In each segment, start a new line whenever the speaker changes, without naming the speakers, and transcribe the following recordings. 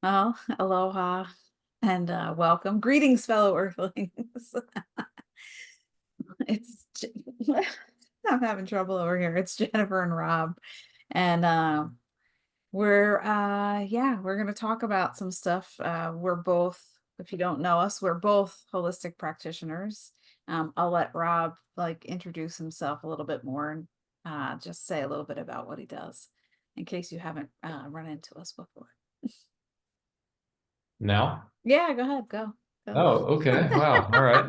Well, aloha and welcome. Greetings, fellow Earthlings. it's I'm having trouble over here. It's Jennifer and Rob, and we're gonna talk about some stuff. We're both, if you don't know us, we're both holistic practitioners. I'll let Rob introduce himself a little bit more and just say a little bit about what he does, in case you haven't run into us before.
Now?
Yeah, go ahead, go.
Oh, okay. Wow. All right.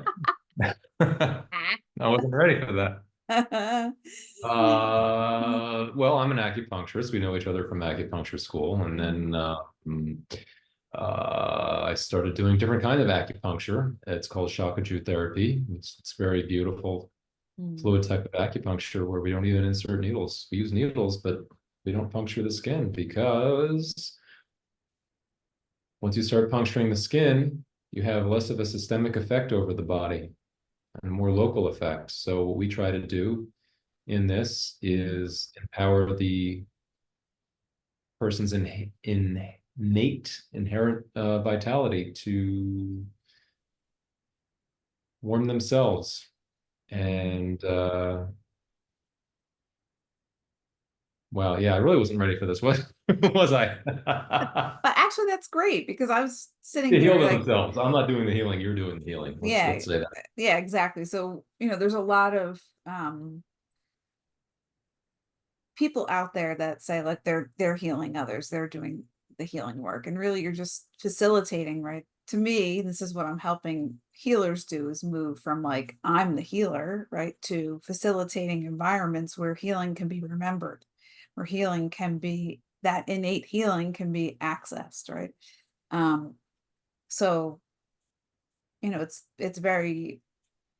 I wasn't ready for that. Well, I'm an acupuncturist. We know each other from acupuncture school, and then mm, I started doing different kind of acupuncture. It's called Shakaju therapy. It's very beautiful
Mm.
fluid type of acupuncture where we don't even insert needles. We use needles, but we don't puncture the skin because once you start puncturing the skin, you have less of a systemic effect over the body and more local effects. So what we try to do in this
Mm.
is empower the person's innate inherent vitality to warm themselves.
Mm.
And well, yeah, I really wasn't ready for this. What was I?
But actually, that's great because I was sitting
To heal
here like,
themselves. I'm not doing the healing. You're doing the healing.
yeah,
Let's say that.
yeah, exactly. So, there's a lot of people out there that say like they're healing others, they're doing the healing work, and really you're just facilitating, right? To me, this is what I'm helping healers do, is move from like I'm the healer, right, to facilitating environments where healing can be remembered, where healing can be, that innate healing can be accessed, right? um so it's very,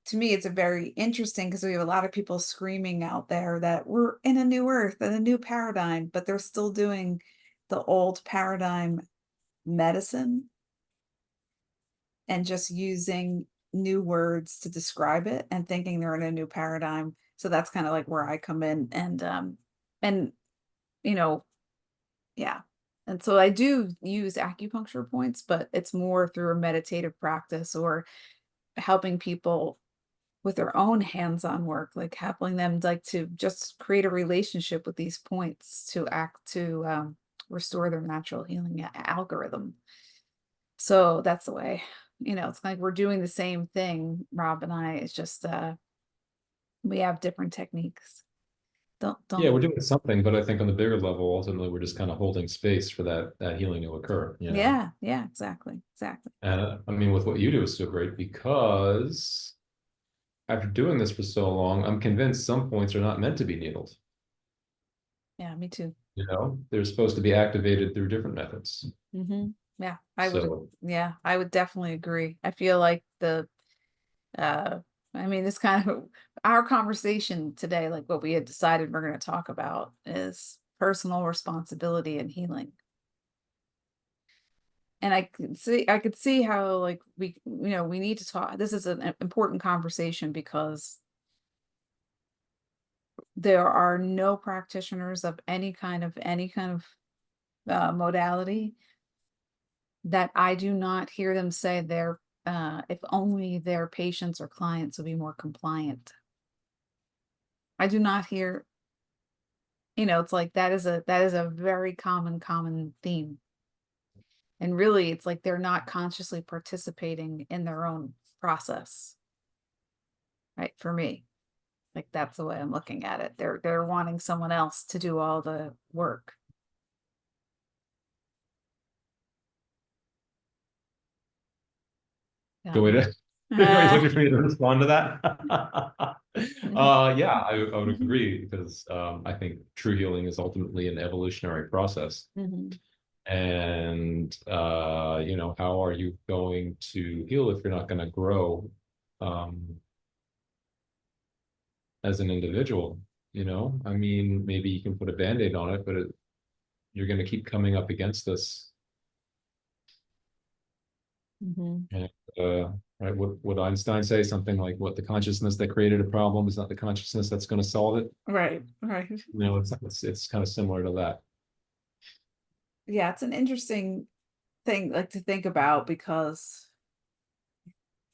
to me, it's a very interesting, because we have a lot of people screaming out there that we're in a new earth and a new paradigm, but they're still doing the old paradigm medicine and just using new words to describe it and thinking they're in a new paradigm. So that's kind of like where I come in, and you know yeah. And so I do use acupuncture points, but it's more through a meditative practice, or helping people with their own hands-on work, like helping them like to just create a relationship with these points to restore their natural healing algorithm. So that's the way, it's like we're doing the same thing, Rob and I. It's just we have different techniques.
Yeah,
Don't
we're doing something, but I think on the bigger level, ultimately, we're just kind of holding space for that healing to occur, you know?
Yeah, yeah, exactly, exactly.
And I mean, with what you do is so great because after doing this for so long, I'm convinced some points are not meant to be needled.
Yeah, me too.
You know, they're supposed to be activated through different methods.
Hmm. Yeah,
So,
I would definitely agree. I feel like uh I mean, this kind of our conversation today, like what we had decided we're going to talk about, is personal responsibility and healing. And I could see how, like, we need to talk. This is an important conversation because there are no practitioners of any kind of modality that I do not hear them say they're, if only their patients or clients would be more compliant. I do not hear, it's like that is a very common theme. And really, it's like they're not consciously participating in their own process, right? For me, like that's the way I'm looking at it. They're wanting someone else to do all the work.
go
Yeah.
with it. Are you looking for me to respond to that? Yeah, I would agree because I think true healing is ultimately an evolutionary process.
Mhm.
And you know, how are you going to heal if you're not going to grow um, as an individual? You know, I mean, maybe you can put a band-aid on it, but you're going to keep coming up against this.
Mhm.
And, right, what would Einstein say? Something like, "What the consciousness that created a problem is not the consciousness that's going to solve it."
Right, right.
You know, it's kind of similar to that.
yeah, it's an interesting thing like to think about because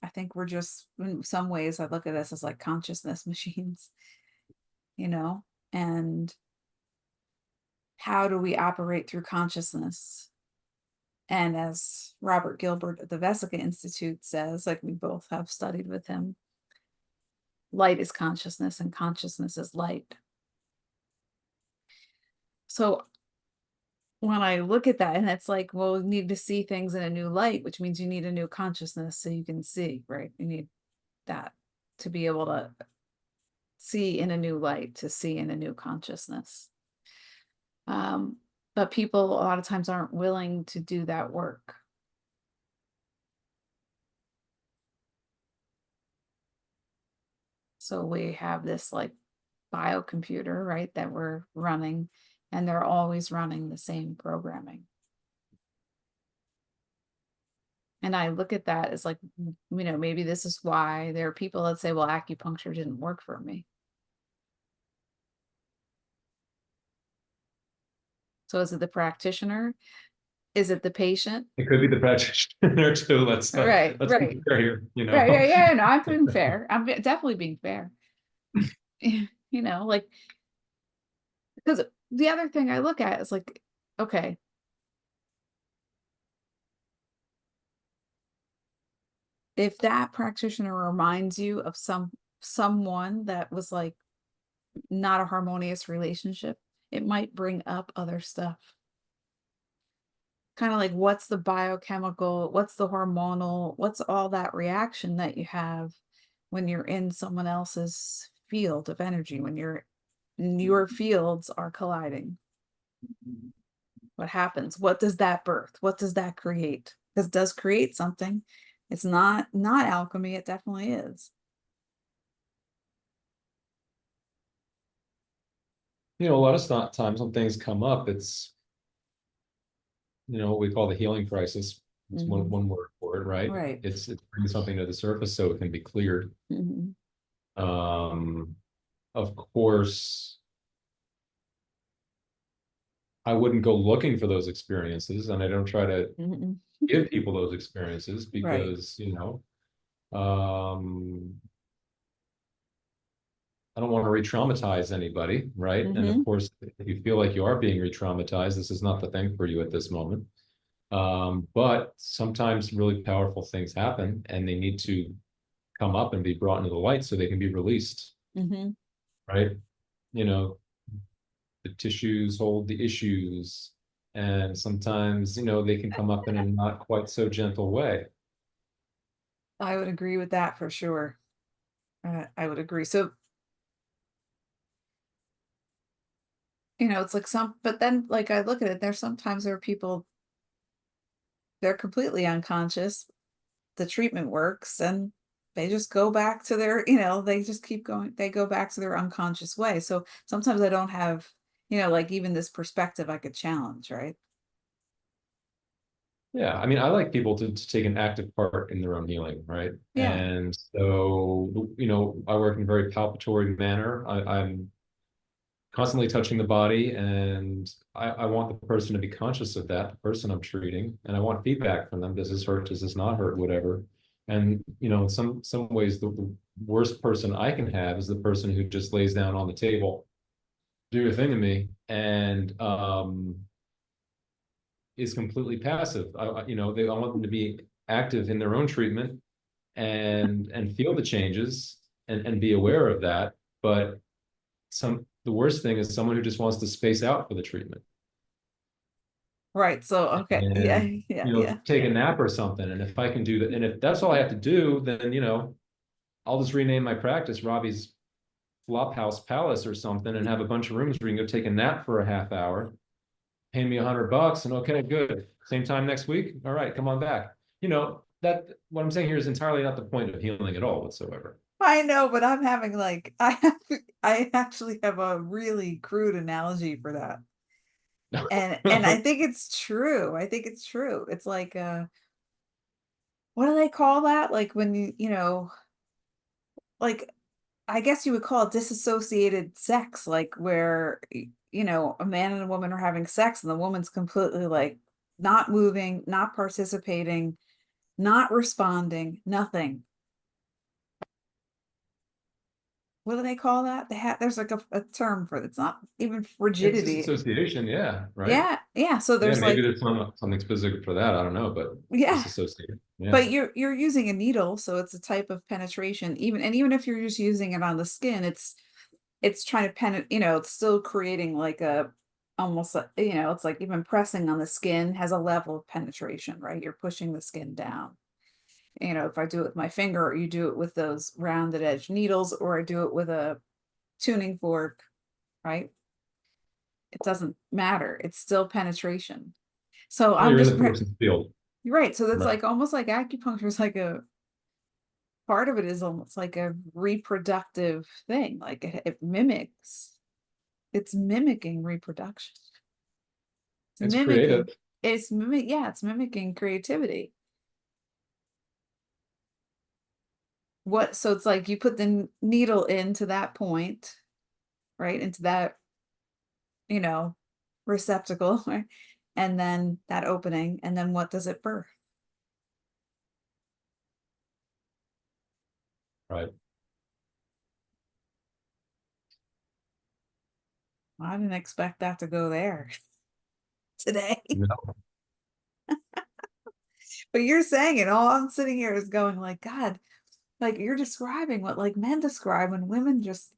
I think we're just in some ways I look at us as like consciousness machines, you know? And how do we operate through consciousness? And as Robert Gilbert at the Vesica Institute says, like we both have studied with him, light is consciousness and consciousness is light. So when I look at that, and it's like, well, you need to see things in a new light, which means you need a new consciousness so you can see, right? You need that to be able to see in a new light, to see in a new consciousness. Um, but people a lot of times aren't willing to do that work. So we have this like biocomputer, right, that we're running, and they're always running the same programming. And I look at that as like, maybe this is why there are people that say, well, acupuncture didn't work for me. So is it the practitioner? Is it the patient?
It could be the practitioner too.
Right,
Let's be
right,
fair here,
right, right. Yeah, no, I'm being fair. Definitely being fair. Like, because the other thing I look at is like, okay, if that practitioner reminds you of someone that was like not a harmonious relationship, it might bring up other stuff. Kind of like what's the biochemical, what's the hormonal, what's all that reaction that you have when you're in someone else's field of energy, when your fields are colliding. What happens? What does that birth? What does that create? Because it does create something. It's not alchemy, it definitely is.
A lot of times when things come up, it's what we call the healing crisis. It's one
Hmm.
one word for it, right?
Right.
It's bringing something to the surface so it can be cleared.
Hmm.
Um, of course, I wouldn't go looking for those experiences, and I don't try to
Hmm.
give people those experiences
Right.
because, I don't want to re-traumatize anybody, right? And of
Hmm.
course, if you feel like you are being re-traumatized, this is not the thing for you at this moment. But sometimes really powerful things happen and they need to come up and be brought into the light so they can be released,
Hmm.
right? You know, the tissues hold the issues. And sometimes, they can come up in a not quite so gentle way.
I would agree with that for sure. I would agree. So, it's like but then like I look at it, there's sometimes there are people, they're completely unconscious. The treatment works and they just go back to their, they just keep going, they go back to their unconscious way. So sometimes I don't have, like even this perspective I could challenge, right?
Yeah, I mean, I like people to take an active part in their own healing, right?
Yeah.
And so, I work in a very palpatory manner. I'm constantly touching the body, and I want the person to be conscious of that, the person I'm treating, and I want feedback from them. Does this hurt? Does this not hurt? Whatever. And in some ways, the worst person I can have is the person who just lays down on the table, do your thing to me, and is completely passive. I want them to be active in their own treatment and feel the changes and be aware of that. But the worst thing is someone who just wants to space out for the treatment
Right. So okay. Yeah,
and
yeah, yeah.
take a nap or something. And if I can do that, and if that's all I have to do, then I'll just rename my practice Robbie's Flophouse Palace or something and have a bunch of rooms where you can go take a nap for a half hour, pay me $100, and okay, good. Same time next week. All right, come on back. That what I'm saying here is entirely not the point of healing at all whatsoever.
I know, but I'm having like I actually have a really crude analogy for that. And I think it's true. I think it's true. It's like what do they call that? Like when like I guess you would call it disassociated sex, like where, a man and a woman are having sex and the woman's completely like not moving, not participating, not responding, nothing. What do they call that? There's like a term for it. It's not even
It's
rigidity.
disassociation, yeah, right?
Yeah, yeah. So
Yeah,
there's
maybe
like,
there's something specific for that. I don't know, but
yeah,
disassociation. Yeah,
but you're using a needle, so it's a type of penetration. Even if you're just using it on the skin, it's trying to it's still creating like a almost it's like even pressing on the skin has a level of penetration, right? You're pushing the skin down. If I do it with my finger, or you do it with those rounded edge needles, or I do it with a tuning fork, right? It doesn't matter. It's still penetration. So
well,
I'm
you're in
just
the person's field,
you're right. So that's
right?
like almost like acupuncture is like a part of it is almost like a reproductive thing. Like it mimics, it's mimicking reproduction. It's
It's creative,
mimicking, yeah, it's mimicking creativity. So it's like you put the needle into that point, right? Into that, you know, receptacle, right? And then that opening, and then what does it birth?
right?
I didn't expect that to go there today.
No,
But you're saying it, all I'm sitting here is going like, God, like you're describing what like men describe when women just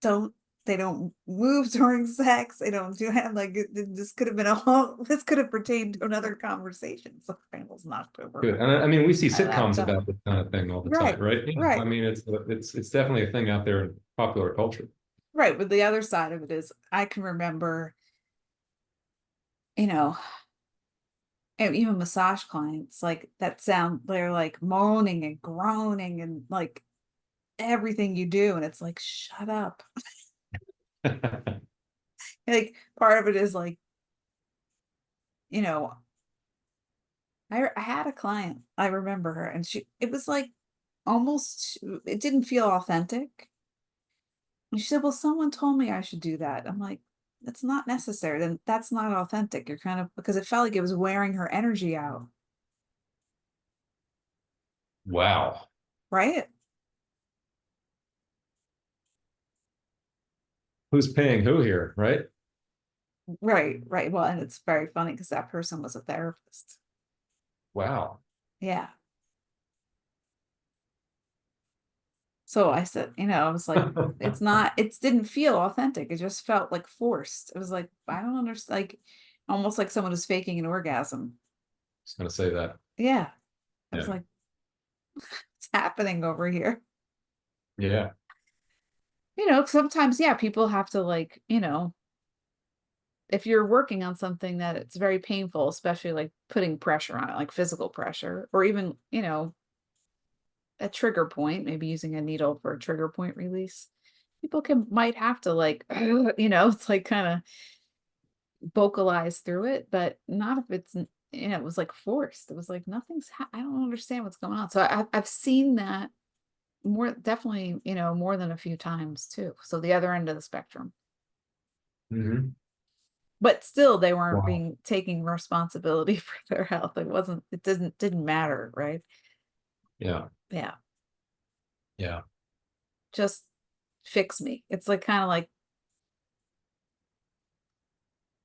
don't they don't move during sex. They don't do that. Like this could have been a whole this could have pertained to another conversation. So I was knocked over
good. And I mean, we see
my
sitcoms
laptop.
about this kind of thing all the time,
Right,
right? I
right,
mean, it's definitely a thing out there in popular culture.
right. But the other side of it is I can remember, you know, and even massage clients like that sound they're like moaning and groaning and like everything you do. And it's like, shut up. Like part of it is like, you know, I had a client, I remember her, and it was like almost, it didn't feel authentic. And she said, well, someone told me I should do that. I'm like, that's not necessary. Then that's not authentic. You're kind of, because it felt like it was wearing her energy out,
Wow.
right?
Who's paying who here, right?
Right, right. Well, and it's very funny because that person was a therapist.
Wow.
Yeah. So I said, I was like, it's not, it didn't feel authentic. It just felt like forced. It was like, I don't understand, like almost like someone was faking an orgasm.
Just gonna say that.
Yeah. I was
Yeah.
like, what's happening over here?
Yeah.
Sometimes, yeah, people have to like, if you're working on something that it's very painful, especially like putting pressure on it, like physical pressure, or even, a trigger point, maybe using a needle for a trigger point release. People might have to like, it's like kind of vocalize through it, but not if it was like forced. It was like I don't understand what's going on. So I've seen that more definitely, more than a few times too. So the other end of the spectrum.
Hmm.
But still they weren't
Wow.
being taking responsibility for their health. It didn't matter, right?
Yeah.
Yeah.
Yeah.
Just fix me. It's like kind of like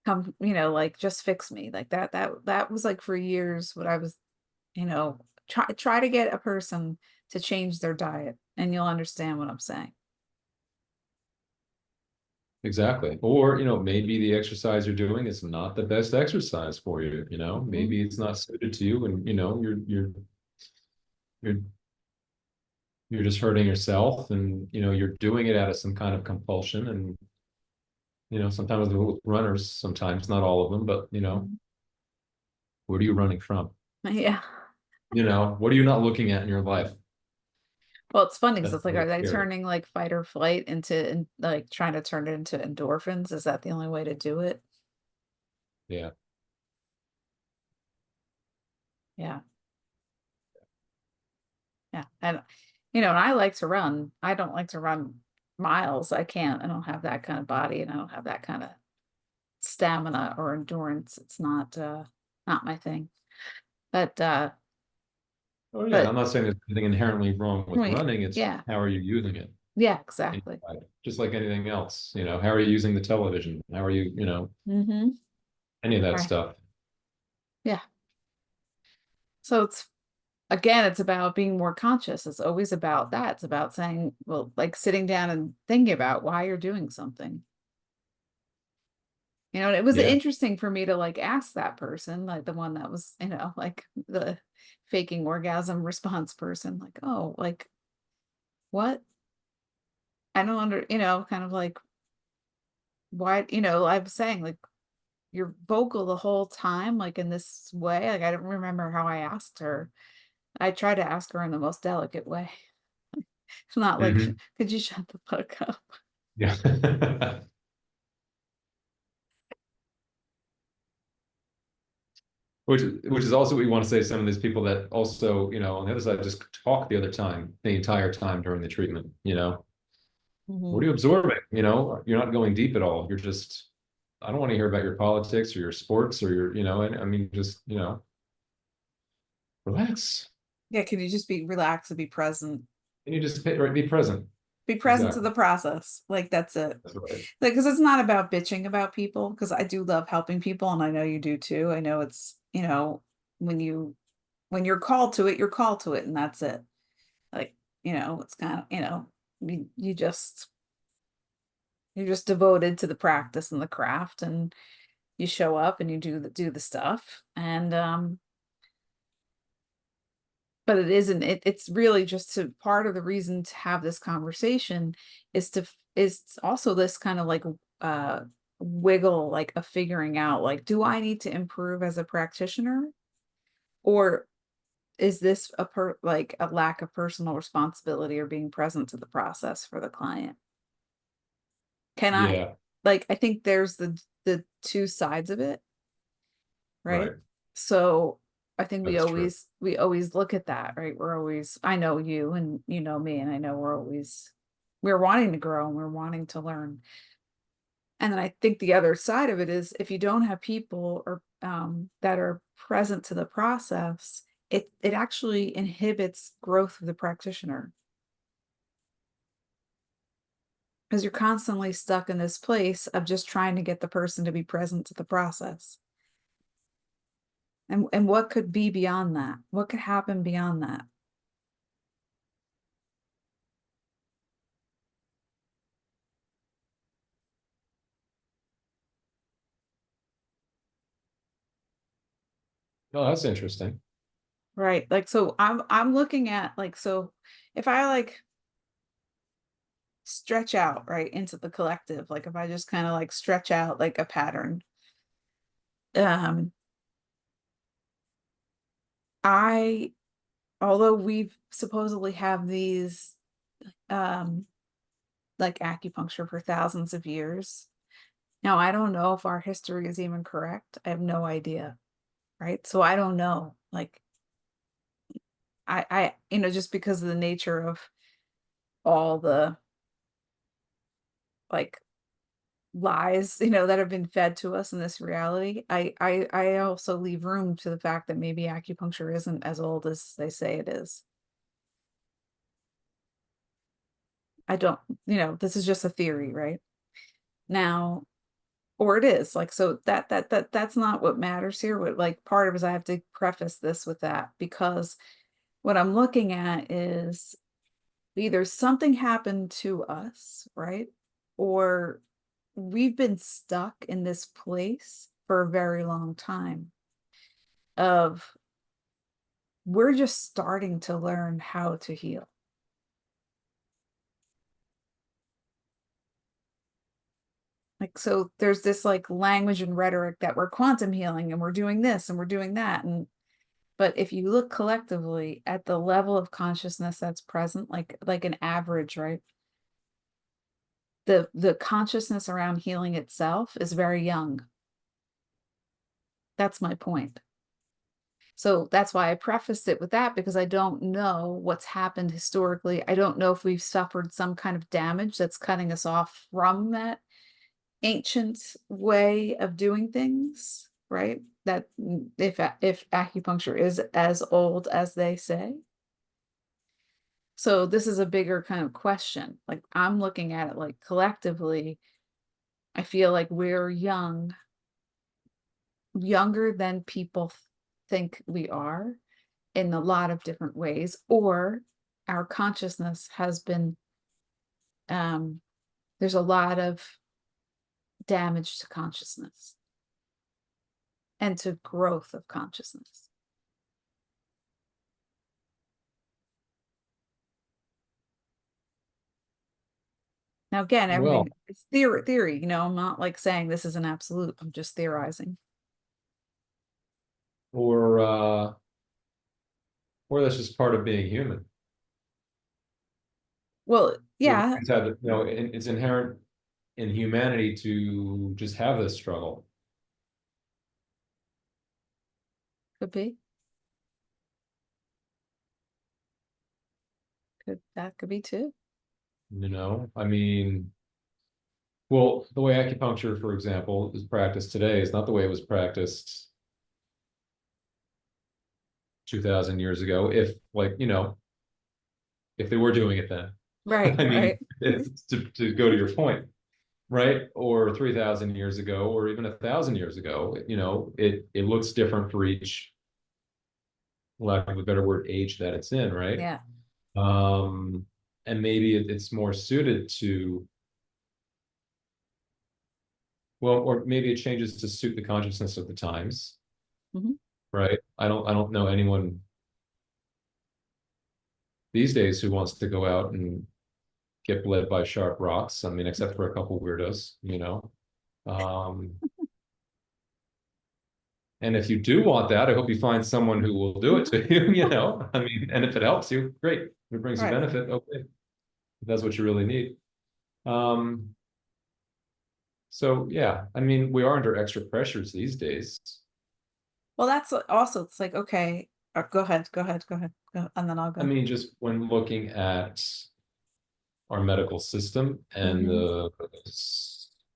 come, like just fix me. Like that was like for years what I was, try to get a person to change their diet and you'll understand what I'm saying.
Exactly. Or, maybe the exercise you're doing is not the best exercise for you,
Mhm.
maybe it's not suited to you and, you're you're just hurting yourself and, you're doing it out of some kind of compulsion and, sometimes with runners, sometimes not all of them, but,
Mhm.
what are you running from?
Yeah.
What are you not looking at in your life?
Well, it's funny because
That's
it's like,
really
are they
scary.
turning like fight or flight like trying to turn it into endorphins? Is that the only way to do it?
Yeah.
Yeah. Yeah. And And I like to run. I don't like to run miles. I can't. I don't have that kind of body and I don't have that kind of stamina or endurance. It's not my thing. But
Oh yeah, and
but
I'm not saying there's anything inherently wrong with
yeah,
running. It's
yeah,
how are you using it?
yeah,
in
exactly.
your life? Just like anything else, how are you using the television? How are you,
Mm-hmm.
any of that
Right.
stuff?
Yeah. So it's about being more conscious. It's always about that. It's about saying, well, like sitting down and thinking about why you're doing something. And it was
Yeah.
interesting for me to like ask that person, like the one that was, like the faking orgasm response person, like, oh, like what? I don't kind of like why, I was saying like you're vocal the whole time, like in this way. Like I don't remember how I asked her. I tried to ask her in the most delicate way. It's not like,
Hmm.
could you shut the fuck up?
Yeah. Which is also what we want to say to some of these people that also, on the other side, just talk the entire time during the treatment. What
Mhm.
are you absorbing? You're not going deep at all. You're just, I don't want to hear about your politics or your sports or and I mean, just, relax.
Yeah, can you just be relaxed and be present?
And you just be present.
Be present to
Exactly.
the process. Like that's it.
That's right.
Like, because it's not about bitching about people, because I do love helping people, and I know you do too. I know it's, when you're called to it, you're called to it, and that's it. Like, it's kind of, you're just devoted to the practice and the craft, and you show up and you do the stuff. And but it isn't it's really just to part of the reason to have this conversation is also this kind of like uh wiggle, like a figuring out, like, do I need to improve as a practitioner, or is this like a lack of personal responsibility or being present to the process for the client? Can I,
Yeah.
like, I think there's the two sides of it, right?
Right.
So I think we
That's true.
always we always look at that, right? We're always, I know you and you know me, and I know we're wanting to grow and we're wanting to learn. And then I think the other side of it is, if you don't have people or that are present to the process, it actually inhibits growth of the practitioner, because you're constantly stuck in this place of just trying to get the person to be present to the process. And what could be beyond that? What could happen beyond that?
Oh, that's interesting.
Right. Like, so I'm looking at, like, so if I like stretch out right into the collective, like if I just kind of like stretch out like a pattern, um I although we've supposedly have these um like acupuncture for thousands of years. Now, I don't know if our history is even correct. I have no idea, right? So I don't know. Like I just because of the nature of all the like lies, that have been fed to us in this reality, I also leave room to the fact that maybe acupuncture isn't as old as they say it is. I don't, this is just a theory, right? Now, or it is like, so that's not what matters here. What, like, part of it is I have to preface this with that, because what I'm looking at is either something happened to us, right? Or we've been stuck in this place for a very long time of, we're just starting to learn how to heal. Like, so there's this like language and rhetoric that we're quantum healing and we're doing this and we're doing that. And but if you look collectively at the level of consciousness that's present, like an average, right? The consciousness around healing itself is very young. That's my point. So that's why I prefaced it with that, because I don't know what's happened historically. I don't know if we've suffered some kind of damage that's cutting us off from that ancient way of doing things, right? That if acupuncture is as old as they say. So this is a bigger kind of question. Like I'm looking at it like collectively, I feel like we're younger than people think we are in a lot of different ways, or our consciousness has been um there's a lot of damage to consciousness and to growth of consciousness. Now again,
Well,
everything is theory, I'm not like saying this is an absolute. I'm just theorizing.
or that's just part of being human.
Well,
We
yeah,
always have, it's inherent in humanity to just have this struggle.
could be. That could be too.
I mean, well, the way acupuncture, for example, is practiced today is not the way it was practiced 2,000 years ago. If like, if they were doing it then,
Right,
I mean,
right.
to go to your point, right? Or 3,000 years ago, or even 1,000 years ago, it looks different for each, lack of a better word, age that it's in, right?
Yeah.
Um, and maybe it's more suited to, well, or maybe it changes to suit the consciousness of the times,
Mhm.
right? I don't know anyone these days who wants to go out and get bled by sharp rocks. I mean, except for a couple weirdos. Um, and if you do want that, I hope you find someone who will do it
Mhm.
to you, I mean, and if it helps you, great. If it brings you
Right.
benefit, okay. If that's what you really need. Um, so yeah, I mean, we are under extra pressures these days.
Well, that's also, it's like, okay, go ahead, go ahead, go ahead, and then I'll
I
go.
mean, just when looking at our medical system and
Hmm.
the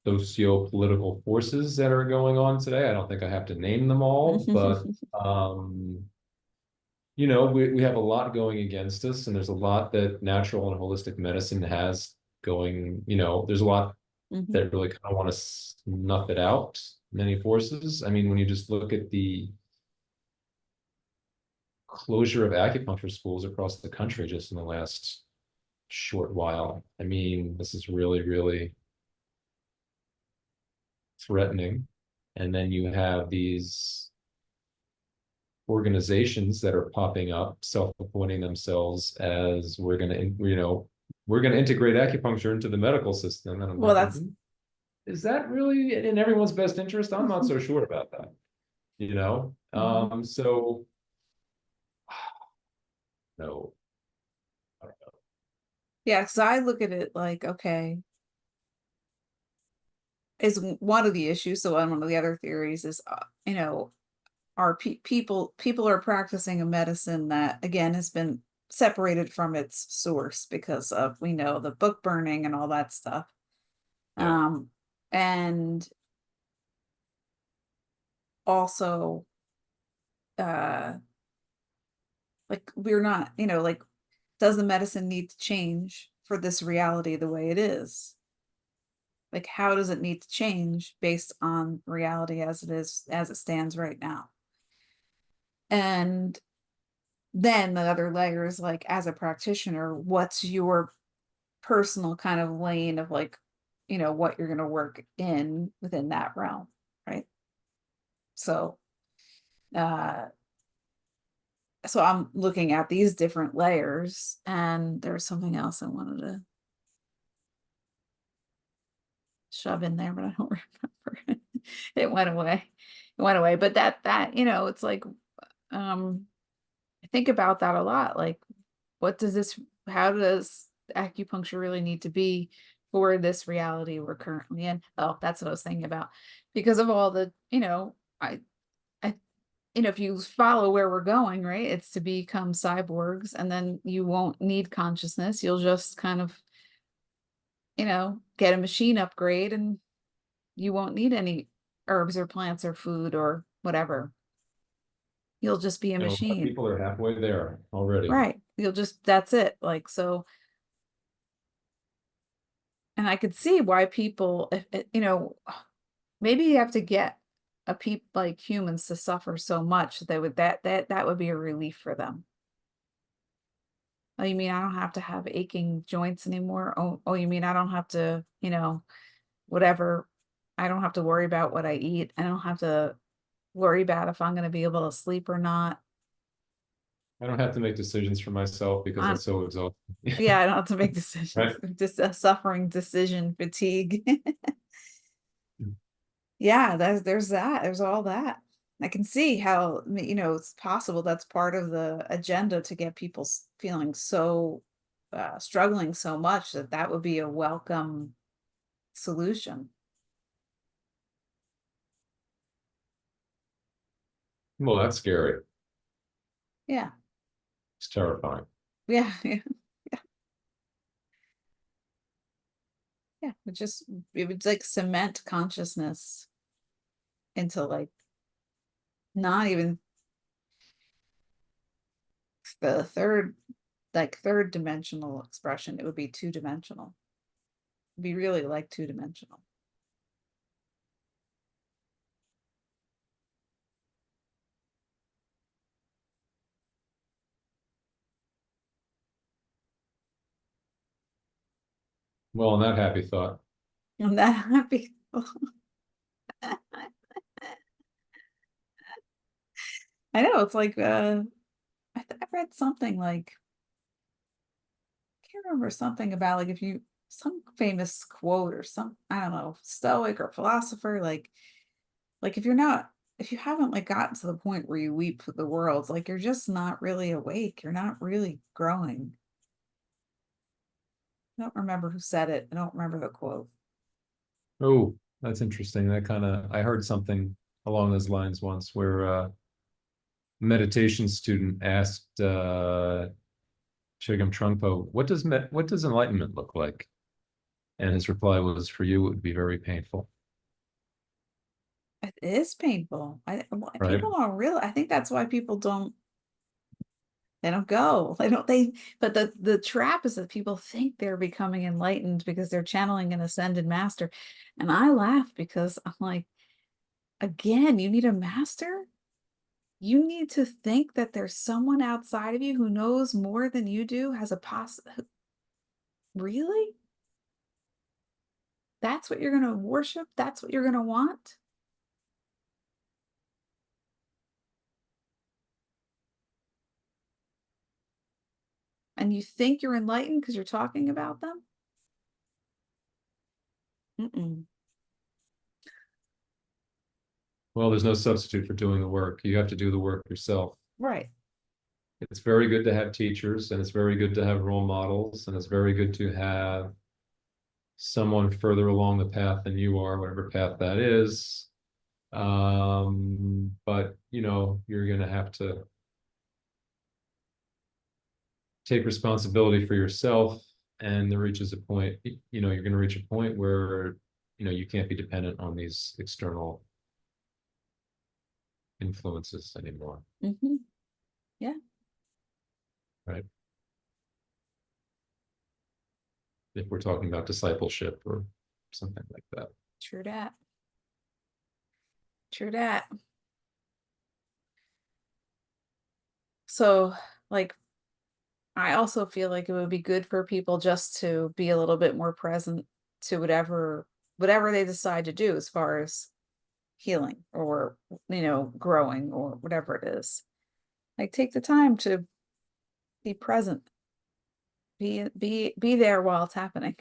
socio-political forces that are going on today. I don't think I have to name them all, but we have a lot going against us, and there's a lot that natural and holistic medicine has going. There's a lot
Hmm.
that really kind of want to snuff it out, many forces. I mean, when you just look at the closure of acupuncture schools across the country just in the last short while, I mean, this is really, really threatening. And then you have these organizations that are popping up, self-appointing themselves as we're going to integrate acupuncture into the medical system. And I'm
Well,
thinking,
that's
is that really in everyone's best interest? I'm not so sure about that,
Mhm.
So no, I don't know.
Yeah, because I look at it like, okay, is one of the issues. So one of the other theories is, are people are practicing a medicine that again has been separated from its source because of, we know, the book burning and all that stuff.
Yeah.
Um, and also, uh, like we're not, like, does the medicine need to change for this reality the way it is? Like, how does it need to change based on reality as it is, as it stands right now? And then the other layer is like, as a practitioner, what's your personal kind of lane of like, what you're going to work in within that realm, right? So, uh, so I'm looking at these different layers, and there's something else I wanted to shove in there, but I don't remember. It went away. It went away. But it's like, um, I think about that a lot. Like, how does acupuncture really need to be for this reality we're currently in? Oh, that's what I was thinking about. Because of all the, I if you follow where we're going, right, it's to become cyborgs, and then you won't need consciousness. You'll just kind of, get a machine upgrade, and you won't need any herbs or plants or food or whatever. You'll just be a
And a lot of
machine.
people are halfway there already.
Right. That's it. Like, so, and I could see why people, maybe you have to get like humans to suffer so much that would be a relief for them. Oh, you mean I don't have to have aching joints anymore? Oh, you mean I don't have to, whatever. I don't have to worry about what I eat. I don't have to worry about if I'm going to be able to sleep or not.
I don't have to make decisions for myself because
On
that's so exhausting.
Yeah, I don't have to make decisions.
Right?
Just suffering decision fatigue. Yeah, there's that. There's all that. I can see how, it's possible that's part of the agenda to get people feeling so struggling so much that that would be a welcome solution.
Well, that's scary.
Yeah.
It's terrifying.
Yeah. Yeah. Yeah. It would like cement consciousness into like not even the third dimensional expression. It would be two-dimensional. It'd be really like two-dimensional.
Well, on that happy thought,
I'm that happy. I know it's like I read something like I can't remember something about like if you some famous quote or some I don't know stoic or philosopher like if you haven't like gotten to the point where you weep for the world like you're just not really awake, you're not really growing. I don't remember who said it. I don't remember the quote.
oh, that's interesting. That kind of, I heard something along those lines once where meditation student asked Chögyam Trungpa, what does enlightenment look like? And his reply was, for you, it would be very painful,
It is painful.
right?
People don't really. I think that's why people don't. They don't go. They don't. They. But the trap is that people think they're becoming enlightened because they're channeling an ascended master, and I laugh because I'm like, again, you need a master. You need to think that there's someone outside of you who knows more than you do, has a really? That's what you're going to worship? That's what you're going to want? And you think you're enlightened because you're talking about them? Mm-mm.
Well, there's no substitute for doing the work. You have to do the work yourself.
Right.
It's very good to have teachers, and it's very good to have role models, and it's very good to have someone further along the path than you are, whatever path that is. But you're going to have to take responsibility for yourself, and there reaches a point, you're going to reach a point where you can't be dependent on these external influences anymore,
Mm-hmm. Yeah.
right? If we're talking about discipleship or something like that.
True that. True that. So, like, I also feel like it would be good for people just to be a little bit more present to whatever they decide to do as far as healing or growing or whatever it is. Like take the time to be present, be there while it's happening.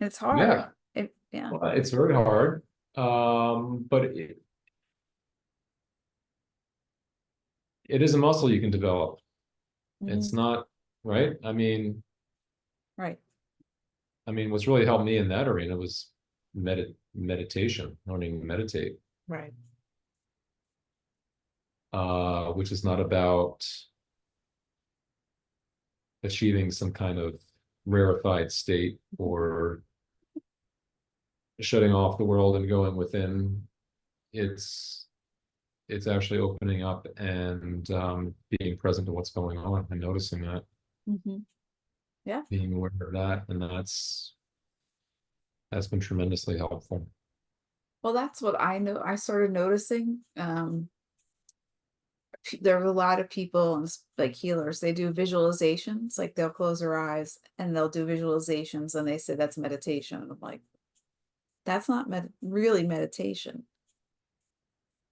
It's hard.
Yeah,
Yeah.
well, it's very hard, but it is a muscle you can develop. It's
Mhm.
not, right.
Right.
What's really helped me in that arena was meditation, learning to meditate.
Right.
which is not about achieving some kind of rarefied state or shutting off the world and going within. It's it's actually opening up and being present to what's going on and noticing that,
Mhm. Yeah.
being aware of that, and that's been tremendously helpful.
Well, that's what I know. I started noticing. There are a lot of people and like healers. They do visualizations. Like they'll close their eyes and they'll do visualizations, and they say that's meditation. And I'm like, that's not really meditation.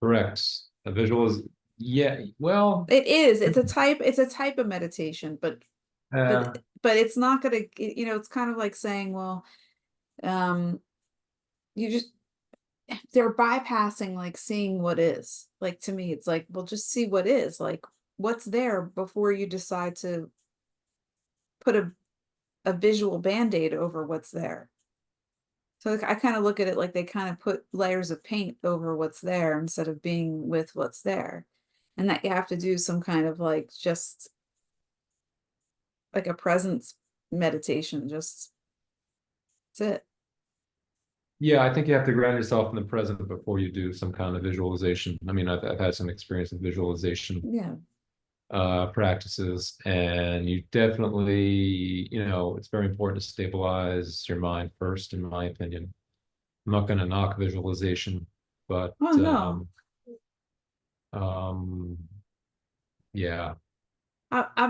Correct. A visual is, yeah, well,
It is. It's a type. It's a type of meditation, but
uh,
but it's not gonna. It's kind of like saying, well, um, you just they're bypassing like seeing what is. Like to me, it's like, well, just see what is. Like what's there before you decide to put a visual band-aid over what's there. So like, I kind of look at it like they kind of put layers of paint over what's there instead of being with what's there. And that you have to do some kind of like just like a presence meditation, just that's it.
yeah, I think you have to ground yourself in the present before you do some kind of visualization. I mean, I've had some experience with visualization
Yeah.
practices, and you definitely, it's very important to stabilize your mind first, in my opinion. I'm not going to knock visualization, but
Oh no.
um, yeah,
I'm
I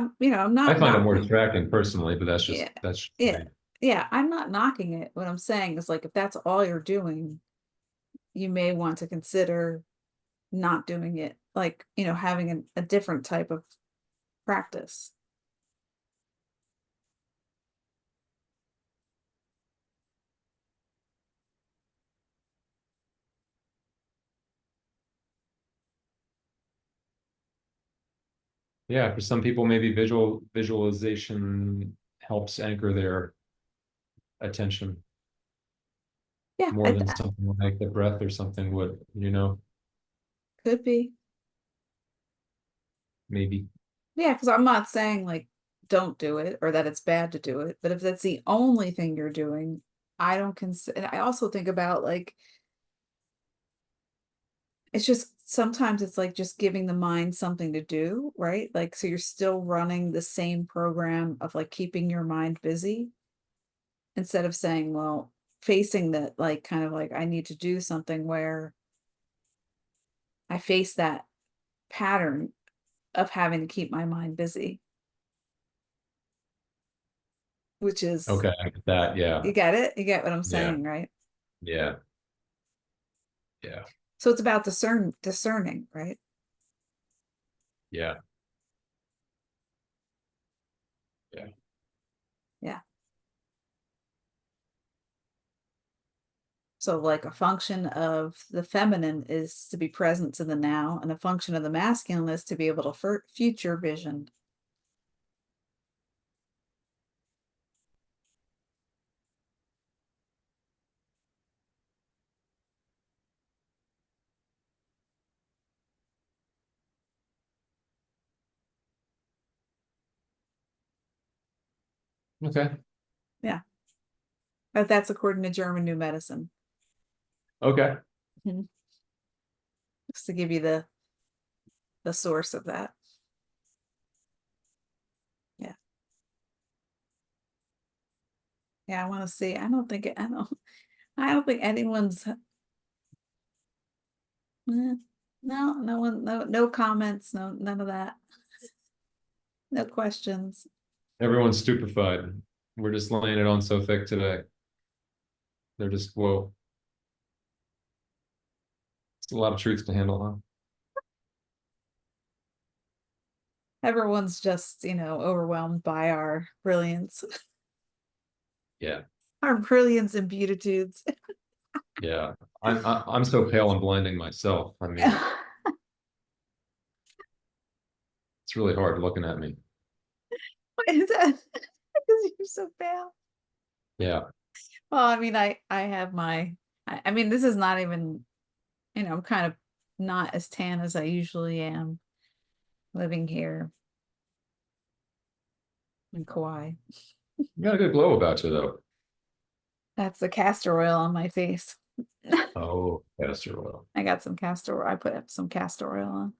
not
find it more
knocking.
distracting personally, but
Yeah.
that's just
Yeah.
me.
Yeah. I'm not knocking it. What I'm saying is like if that's all you're doing, you may want to consider not doing it, like, having a different type of practice.
Yeah, for some people, maybe visualization helps anchor their attention
Yeah,
more than something like the breath or something would,
could be.
maybe.
Yeah, because I'm not saying like don't do it or that it's bad to do it, but if that's the only thing you're doing, I don't consider. I also think about like it's just sometimes it's like just giving the mind something to do, right? Like so you're still running the same program of like keeping your mind busy instead of saying, well, facing that like kind of like I need to do something where I face that pattern of having to keep my mind busy, which is
Okay, I get that. Yeah,
you get it? You get what I'm
yeah,
saying, right?
yeah, yeah,
So it's about discerning, right?
yeah, yeah.
Yeah. So like a function of the feminine is to be present to the now, and a function of the masculine is to be able to future vision.
Okay,
Yeah. But that's according to German New Medicine.
okay,
Mhm. Just to give you the source of that. Yeah. Yeah, I want to see. I don't think anyone's no one, no comments, none of that. No questions.
everyone's stupefied. We're just laying it on so thick today. They're just, whoa, it's a lot of truth to handle, huh?
Everyone's just, overwhelmed by our brilliance,
Yeah,
our brilliance and beatitudes.
yeah. I'm so pale and blinding myself. I mean, it's really hard looking at me.
Why is that? Because you're so pale.
Yeah,
Well, I mean, I have I mean, this is not even, I'm kind of not as tan as I usually am. living here in Kauai.
You got a good glow about you though.
That's the castor oil on my face.
Oh, castor oil.
I got some castor oil. I put up some castor oil on.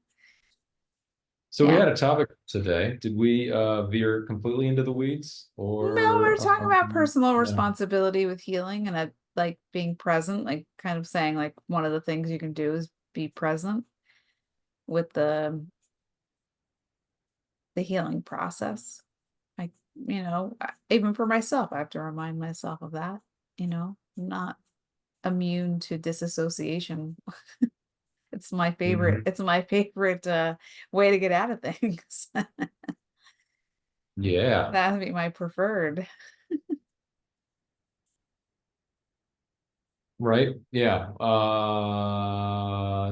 So we
Yeah.
had a topic today. Did we veer completely into the weeds
No, we're
or
talking about personal
no?
responsibility with healing and like being present, like kind of saying like one of the things you can do is be present with the healing process. Like, even for myself, I have to remind myself of that, I'm not immune to disassociation.
Mhm.
It's my favorite way to get out of things.
Yeah,
That would be my preferred.
right. Yeah.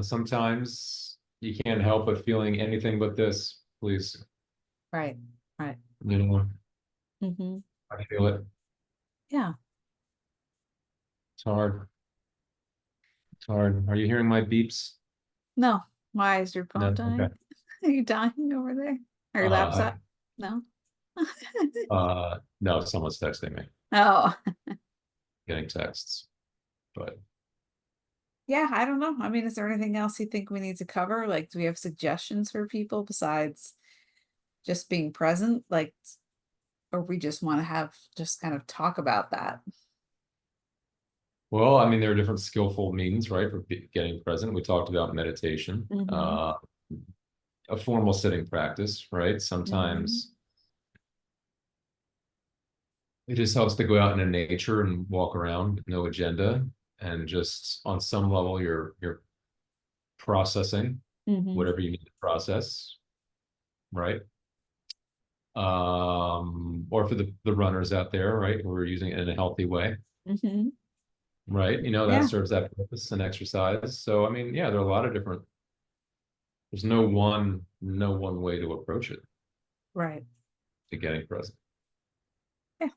Sometimes you can't help but feeling anything but this, please.
Right. Right.
You know,
Hmm.
I feel it.
Yeah.
It's hard. It's hard. Are you hearing my beeps?
No. Why is your phone
No. Okay.
dying? Are you dying over there? Are your laptop?
I
No.
no, someone's texting me,
Oh,
getting texts. But
yeah. I don't know. I mean, is there anything else you think we need to cover? Like, do we have suggestions for people besides just being present? Like, or we just want to have just kind of talk about that?
well, I mean, there are different skillful means, right, for getting present. We talked about meditation,
Mm-hmm.
a formal sitting practice, right?
Mm-hmm.
Sometimes it just helps to go out into nature and walk around, no agenda, and just on some level you're processing
Mm-hmm.
whatever you need to process, right? Or for the runners out there, right, who are using it in a healthy way,
Mm-hmm.
right? That
Yeah.
serves that purpose and exercise. So I mean, yeah, there are a lot of different. There's no one way to approach it
Right.
to getting present.
Yeah.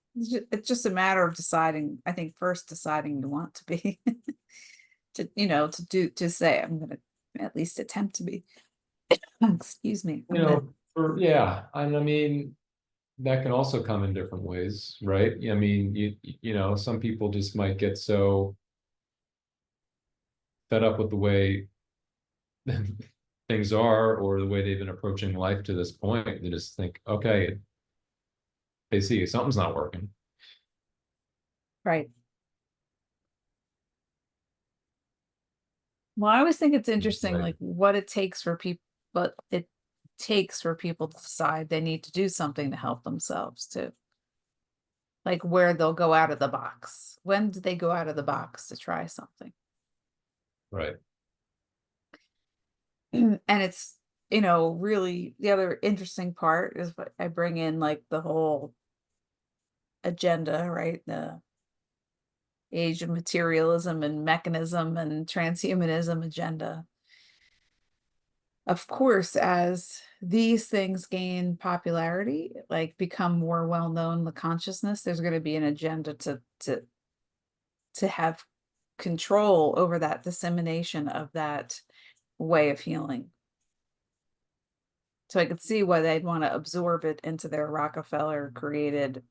It's just a matter of deciding, I think first deciding you want to be to say, I'm gonna at least attempt to be. Excuse me. I'm gonna.
Yeah, and I mean that can also come in different ways, right? I mean, some people just might get so fed up with the way things are or the way they've been approaching life to this point. They just think, okay, they see something's not working.
Right. Well, I always think it's interesting,
Like,
like what it takes for people, but it takes for people to decide they need to do something to help themselves too. Like where they'll go out of the box. When do they go out of the box to try something?
right.
And it's, really the other interesting part is what I bring in, like the whole agenda, right? The age of materialism and mechanism and transhumanism agenda. Of course, as these things gain popularity, like become more well known in the consciousness, there's going to be an agenda to have control over that dissemination of that way of healing. So I could see why they'd want to absorb it into their Rockefeller created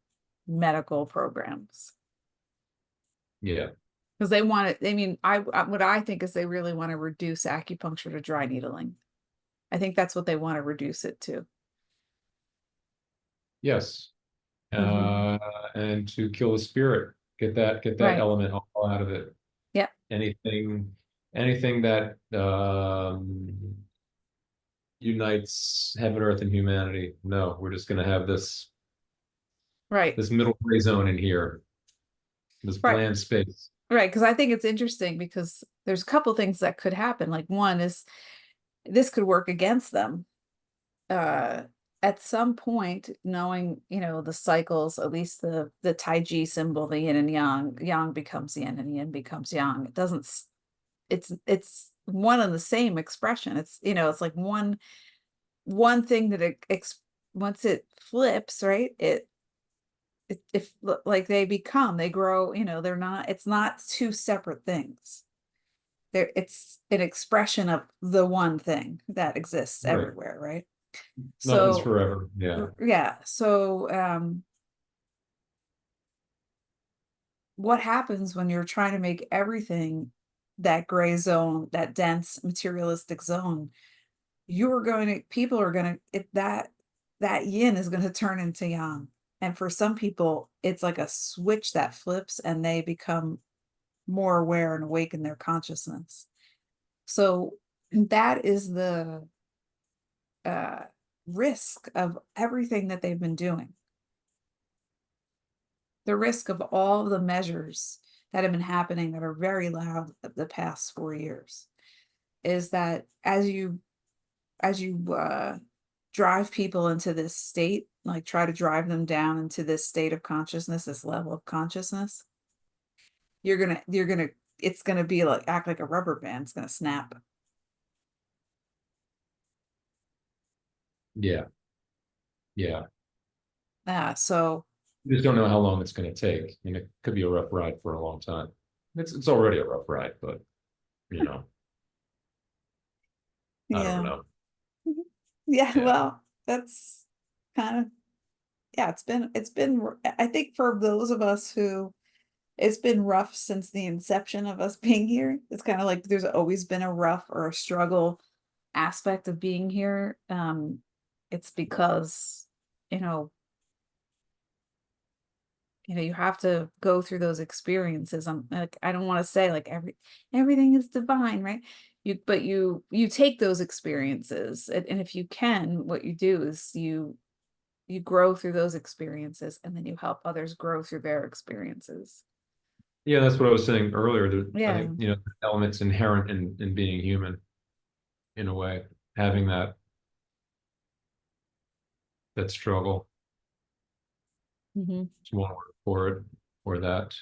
medical programs.
Yeah.
Because they want it, I mean, what I think is they really want to reduce acupuncture to dry needling. I think that's what they want to reduce it to.
Yes.
Hmm.
Uh, and to kill the spirit, get that
Right.
element all out of it.
Yeah.
Anything that unites heaven, earth, and humanity. No, we're just going to have this
Right.
this middle gray zone in here, this
Right.
bland space.
Right. Because I think it's interesting because there's a couple things that could happen. Like one is this could work against them. Uh at some point, knowing, the cycles, at least the Tai Chi symbol, the yin and yang, yang becomes yin and yin becomes yang. It doesn't it's one and the same expression. It's like one thing that once it flips, right? If like they grow, it's not two separate things. It's an expression of the one thing that exists
Right.
everywhere, right?
Nothing's
So
forever. Yeah.
yeah, so what happens when you're trying to make everything that gray zone, that dense materialistic zone, you're going to people are going to it that that yin is going to turn into yang. And for some people, it's like a switch that flips and they become more aware and awake in their consciousness. So that is the uh, risk of everything that they've been doing. The risk of all the measures that have been happening that are very loud the past 4 years is that as you drive people into this state, like try to drive them down into this state of consciousness, this level of consciousness, you're gonna it's gonna be like act like a rubber band. It's gonna snap.
Yeah. Yeah.
So
You just don't know how long it's going to take. I mean, it could be a rough ride for a long time. It's already a rough ride, but you know, I don't
yeah.
know.
Mhm. Yeah,
Yeah.
well, that's kind of yeah, I think for those of us who it's been rough since the inception of us being here. It's kind of like there's always been a rough or a struggle aspect of being here. It's because, you know, you have to go through those experiences. I'm like, I don't want to say like everything is divine, right? But you take those experiences, and if you can, what you do is you grow through those experiences, and then you help others grow through their experiences.
Yeah, that's what I was saying earlier. That I
Yeah.
think, elements inherent in being human in a way, having that struggle.
Hmm.
It's one word for it, or that,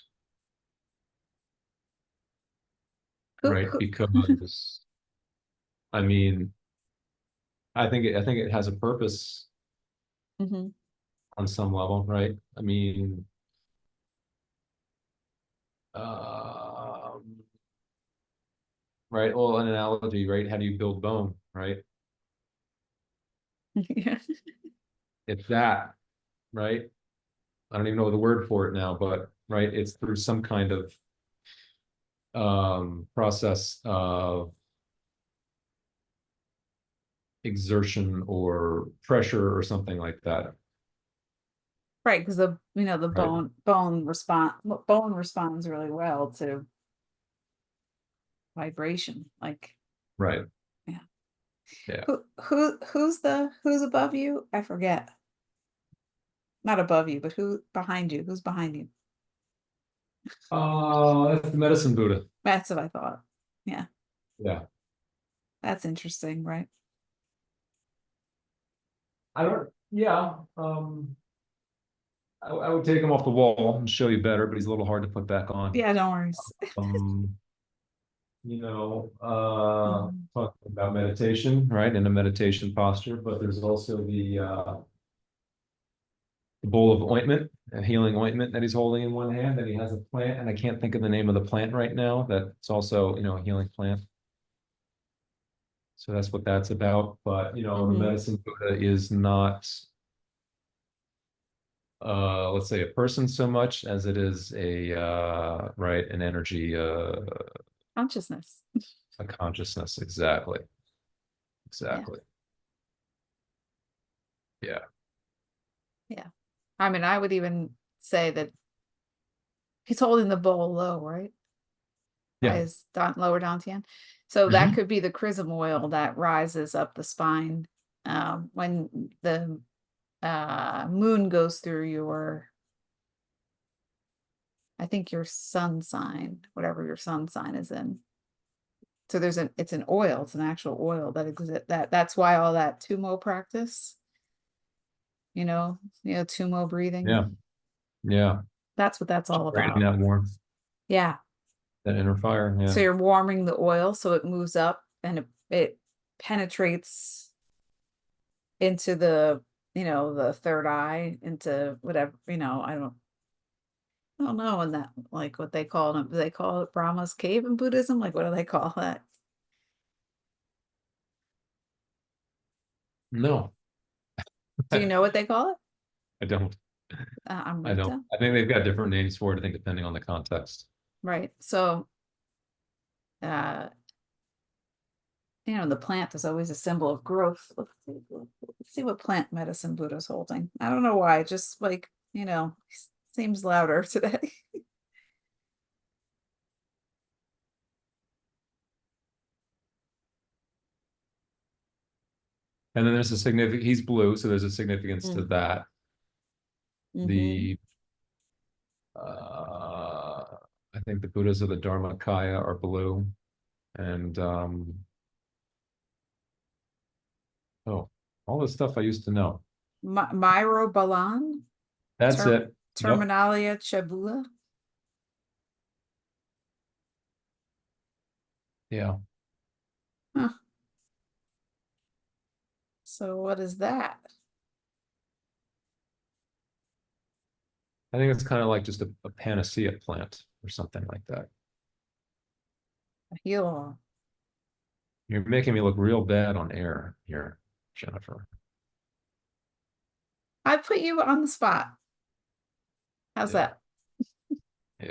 Who,
right?
who,
Because I mean, I think it has a purpose
hmm.
on some level, right? I mean, um, right? Well, an analogy, right? How do you build bone, right?
Yeah.
It's that, right? I don't even know the word for it now, but right, it's through some kind of process of exertion or pressure or something like that,
Right, because the
right?
bone responds really well to vibration. Like,
Right.
yeah.
Yeah.
Who's above you? I forget. Not above you, but who behind you? Who's behind you?
That's the medicine Buddha.
That's what I thought. Yeah,
Yeah.
that's interesting, right?
I don't, yeah. I would take him off the wall and show you better, but he's a little hard to put back on.
Yeah, no worries.
Um,
Mhm.
talking about meditation, right? In a meditation posture, but there's also the bowl of ointment, a healing ointment that he's holding in one hand, and he has a plant, and I can't think of the name of the plant right now. That's also, a healing plant. So that's what that's about. But the
Mhm.
medicine Buddha is not, let's say, a person so much as it is a right, an energy,
Consciousness.
a consciousness. Exactly.
Yeah,
Exactly. Yeah.
yeah. I mean, I would even say that he's holding the bowl low, right? By
Yeah.
his lower dantian. So that
Mhm.
could be the chrism oil that rises up the spine when the moon goes through your, I think your sun sign, whatever your sun sign is in. So it's an oil, it's an actual oil that exists. That's why all that tumo practice, tumo breathing.
Yeah. Yeah.
That's what that's all
Creating
about.
that warmth,
Yeah.
that inner fire.
So
Yeah.
you're warming the oil so it moves up and it penetrates into the third eye, into whatever, I don't know, and that like what they call it, do they call it Brahma's cave in Buddhism? Like what do they call that?
No.
Do you know what they call it?
I don't. I don't.
Amrita,
I think they've got different names for it, I think, depending on the context.
right? So, uh, the plant is always a symbol of growth. Let's see what plant medicine Buddha's holding. I don't know why, just like, seems louder today.
And then there's a significant, he's blue, so there's a significance to
Mm.
that.
Mm-hmm.
The I think the Buddhas of the Dharmakaya are blue. And oh, all the stuff I used to know.
Myrobalan,
That's
ter
it. Yep.
Terminalia chabula.
Yeah.
Huh. So what is that?
I think it's kind of like just a panacea plant or something like that.
A heal.
You're making me look real bad on air here, Jennifer.
I put you on the spot. How's
Yeah.
that?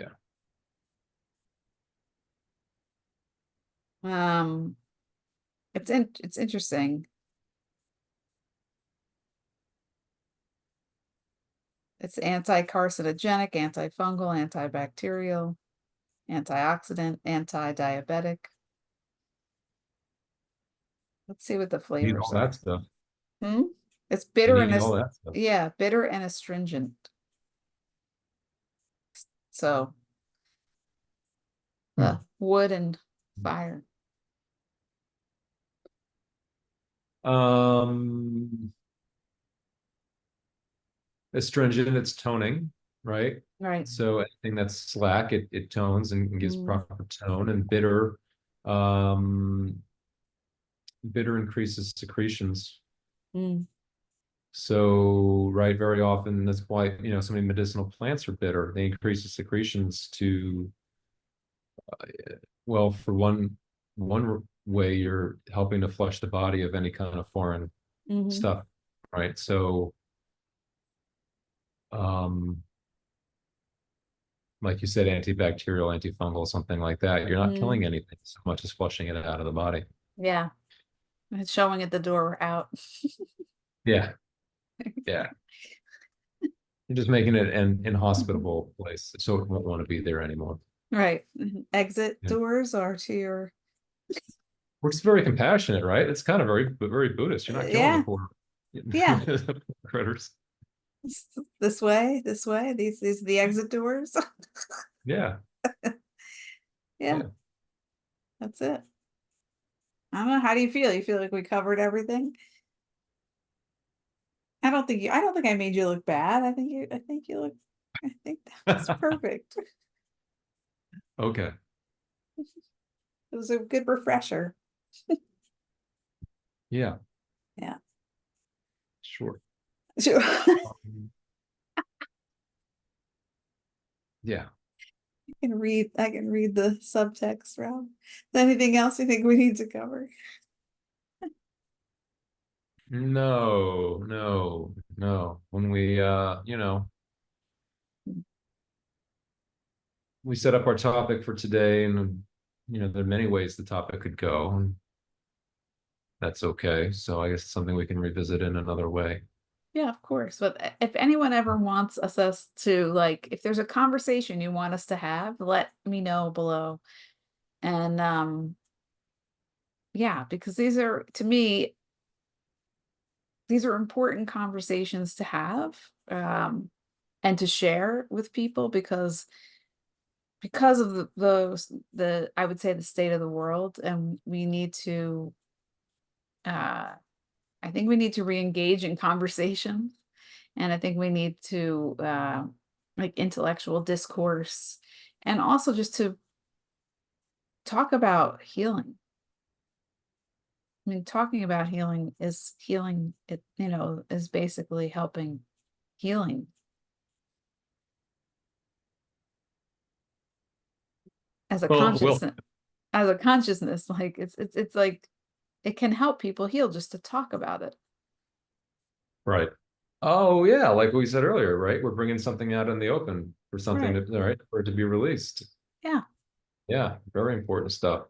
Yeah.
Um, it's interesting. It's anti-carcinogenic, antifungal, antibacterial, antioxidant, anti-diabetic. Let's see what the
You need
flavors
all that
are.
stuff.
Hmm? It's
You
bitter and
need all that stuff.
yeah, bitter and astringent. So
Hmm.
wood and fire.
Um, Astringent, it's toning, right?
Right.
So anything that's slack, it tones and gives
Mm,
proper tone. And bitter, um, bitter increases secretions.
mm,
So, right, very often that's why, so many medicinal plants are bitter. They increase the secretions to, well, for one way you're helping to flush the body of any kind of foreign
mm-hmm,
stuff, right? So, um, like you said, antibacterial, antifungal, something like that. You're not
mm,
killing anything so much as flushing it out of the body.
yeah. It's showing at the door out.
Yeah, yeah. You're just making it an inhospitable place, so it won't want to be there anymore.
Right. Mhm. Exit
Yeah.
doors are to your,
Works very compassionate, right? It's kind of very Buddhist. You're not killing the
yeah,
poor
yeah.
critters.
This way. These are the exit doors.
Yeah,
Yeah,
yeah.
that's it. I don't know. How do you feel? You feel like we covered everything? I don't think I made you look bad. I think that was perfect.
Okay,
It was a good refresher.
yeah,
Yeah.
sure.
Sure.
Um, yeah.
I can read the subtext, Rob. Is there anything else you think we need to cover?
No, no, no. When we set up our topic for today, and there are many ways the topic could go, and that's okay. So I guess it's something we can revisit in another way.
Yeah, of course. But if anyone ever wants us to, like, if there's a conversation you want us to have, let me know below. And yeah, because these are, to me, these are important conversations to have, and to share with people because of the I would say the state of the world, and we need to uh I think we need to re-engage in conversation, and I think we need to like intellectual discourse, and also just to talk about healing. I mean, talking about healing, it, is basically helping healing as a
Well,
consciousness, like it's like it can help people heal just to talk about it.
right. Oh yeah, like we said earlier, right? We're bringing something out in the open for something
Right.
to, all right, for it to be released.
Yeah.
Yeah, very important stuff.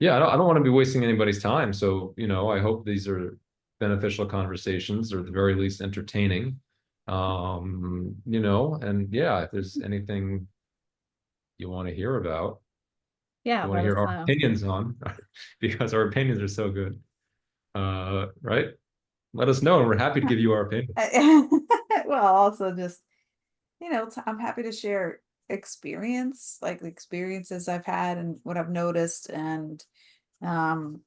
Yeah, I don't want to be wasting anybody's time. So, I hope these are beneficial conversations or at the very least entertaining. And yeah, if there's anything you want to hear about,
Yeah.
you want to
Let
hear
us
our
know.
opinions on, because our opinions are so good. Right? Let us know, and we're happy to give you our opinions.
Well, also just, I'm happy to share experience, like the experiences I've had and what I've noticed. And, um,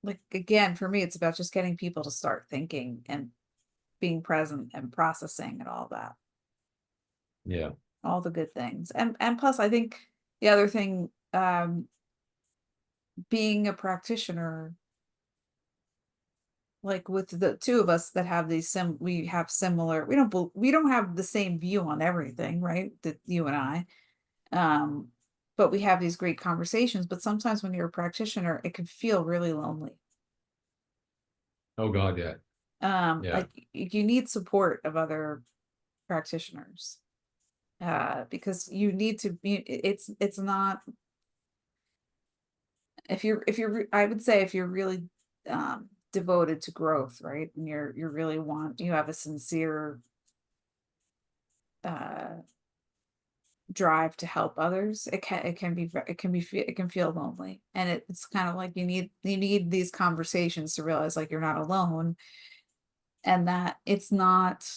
like, again, for me, it's about just getting people to start thinking and being present and processing and all that,
Yeah.
all the good things. And plus, I think the other thing, being a practitioner, like with the two of us that have we have similar, we don't have the same view on everything, right? That you and I, um, but we have these great conversations. But sometimes when you're a practitioner, it can feel really lonely.
Oh God, yeah. Yeah.
Like you need support of other practitioners, because you need to be. It's not, I would say if you're really devoted to growth, right? And you have a sincere uh drive to help others, it can feel lonely. And it's kind of like you need these conversations to realize like you're not alone, and that it's not,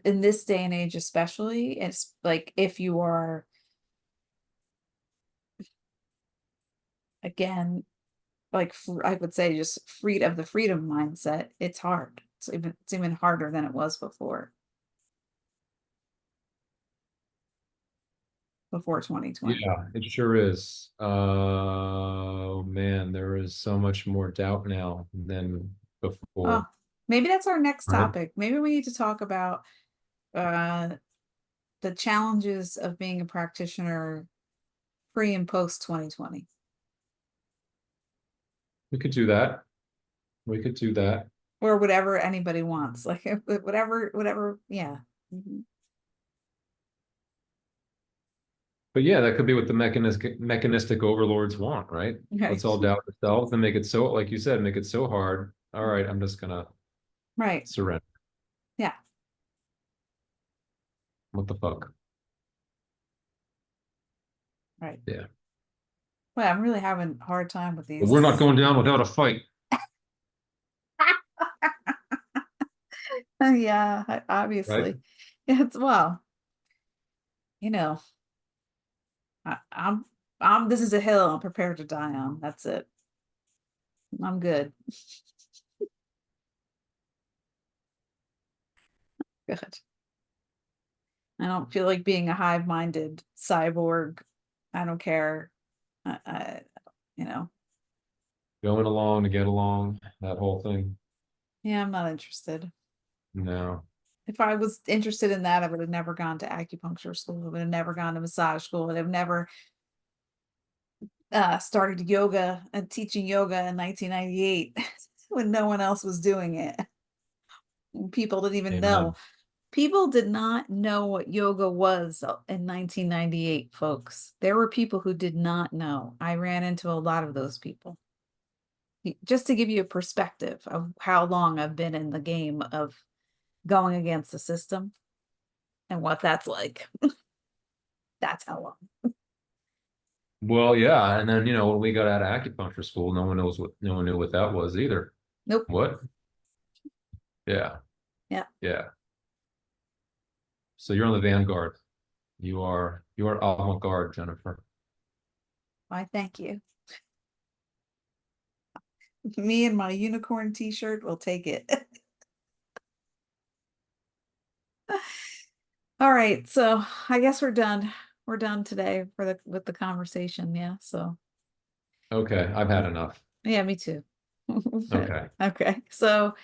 in this day and age especially, it's like if you are, again, like I would say just the freedom mindset, it's hard. It's even harder than it was before 2020.
Yeah, it sure is. Oh man, there is so much more doubt now than
Oh,
before,
maybe that's our next
right?
topic. Maybe we need to talk about uh the challenges of being a practitioner pre and post 2020,
We could do that. We could do that.
or whatever anybody wants, like whatever. Yeah. Mhm.
But yeah, that could be what the mechanistic overlords want, right?
Right.
Let's all doubt ourselves and make it so, like you said, make it so hard. All right, I'm just gonna
Right.
surrender.
Yeah.
What the fuck?
Right.
Yeah.
Well, I'm really having a hard time with
But we're not
these.
going down without a fight,
Yeah,
right?
obviously. It's, well, you know, I, this is a hill I'm prepared to die on. That's it. I'm good. Good. I don't feel like being a hive-minded cyborg. I don't care. I you know,
Going along to get along, that whole thing.
yeah, I'm not interested.
No.
If I was interested in that, I would have never gone to acupuncture school. I would have never gone to massage school. I'd have never started yoga and teaching yoga in 1998 when no one else was doing it. People didn't even know.
Amen.
People did not know what yoga was in 1998, folks. There were people who did not know. I ran into a lot of those people. Just to give you a perspective of how long I've been in the game of going against the system and what that's like. That's how long.
Well, yeah, and then when we got out of acupuncture school, no one knew what that was either.
Nope.
What? Yeah,
Yeah.
yeah. So you're on the vanguard. You are avant-garde, Jennifer.
Why, thank you. Me and my unicorn t-shirt will take it. All right, so I guess we're done. We're done today with the conversation. Yeah, so
Okay, I've had enough.
yeah, me too.
Okay.
Okay, so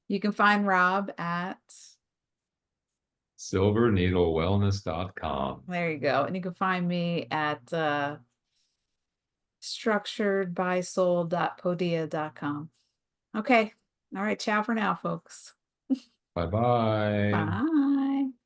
you can find Rob at,
Silverneedlewellness.com.
there you go, and you can find me at structuredbysoul.podia.com. Okay. All right, ciao for now, folks.
Bye bye.
Bye.